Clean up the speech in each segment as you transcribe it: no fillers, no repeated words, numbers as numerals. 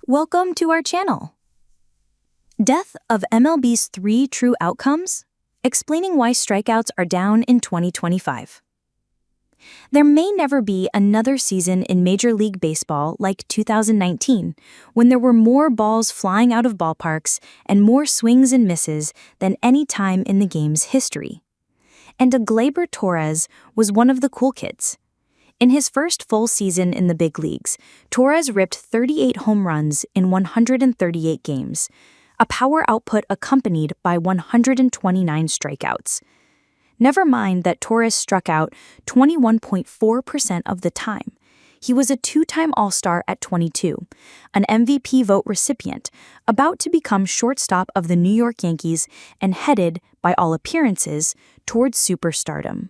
Welcome to our channel. Death of MLB's 3 true outcomes? Explaining why strikeouts are down in 2025. There may never be another season in Major League Baseball like 2019, when there were more balls flying out of ballparks and more swings and misses than any time in the game's history. And Gleyber Torres was one of the cool kids. In his first full season in the big leagues, Torres ripped 38 home runs in 138 games, a power output accompanied by 129 strikeouts. Never mind that Torres struck out 21.4% of the time. He was a 2-time All-Star at 22, an MVP vote recipient, about to become shortstop of the New York Yankees and headed, by all appearances, towards superstardom.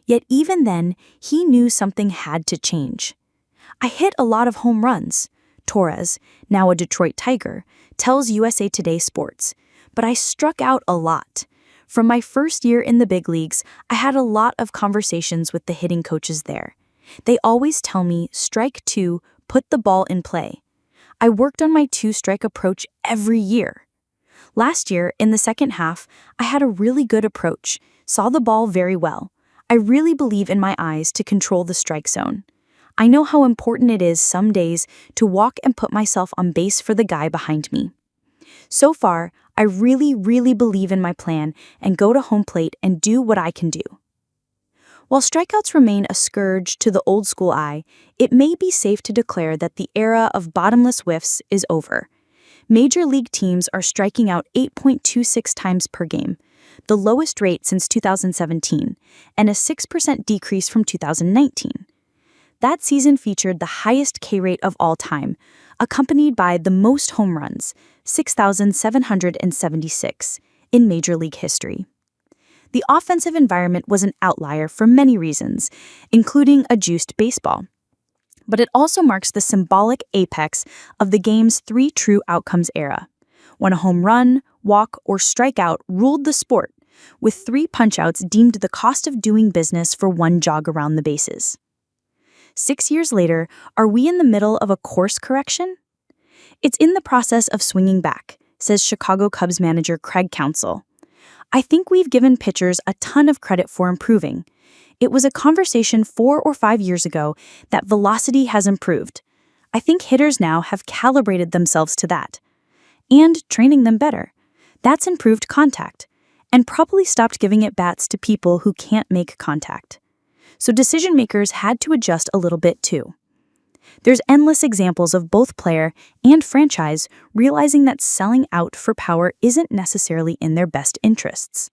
Yet even then, he knew something had to change. "I hit a lot of home runs," Torres, now a Detroit Tiger, tells USA Today Sports, "but I struck out a lot. From my first year in the big leagues, I had a lot of conversations with the hitting coaches there. They always tell me, strike 2, put the ball in play. I worked on my 2-strike approach every year. Last year, in the second half, I had a really good approach, saw the ball very well. I really believe in my eyes to control the strike zone. I know how important it is some days to walk and put myself on base for the guy behind me. So far, I really believe in my plan and go to home plate and do what I can do." While strikeouts remain a scourge to the old-school eye, it may be safe to declare that the era of bottomless whiffs is over. Major league teams are striking out 8.26 times per game, the lowest rate since 2017, and a 6% decrease from 2019. That season featured the highest K rate of all time, accompanied by the most home runs, 6,776, in Major League history. The offensive environment was an outlier for many reasons, including a juiced baseball. But it also marks the symbolic apex of the game's 3 true outcomes era, when a home run, walk, or strikeout ruled the sport, with 3 punchouts deemed the cost of doing business for 1 jog around the bases. 6 years later, are we in the middle of a course correction? "It's in the process of swinging back," says Chicago Cubs manager Craig Counsell. "I think we've given pitchers a ton of credit for improving. It was a conversation 4 or 5 years ago that velocity has improved. I think hitters now have calibrated themselves to that. And training them better. That's improved contact. And probably stopped giving at bats to people who can't make contact. So decision makers had to adjust a little bit too." There's endless examples of both player and franchise realizing that selling out for power isn't necessarily in their best interests.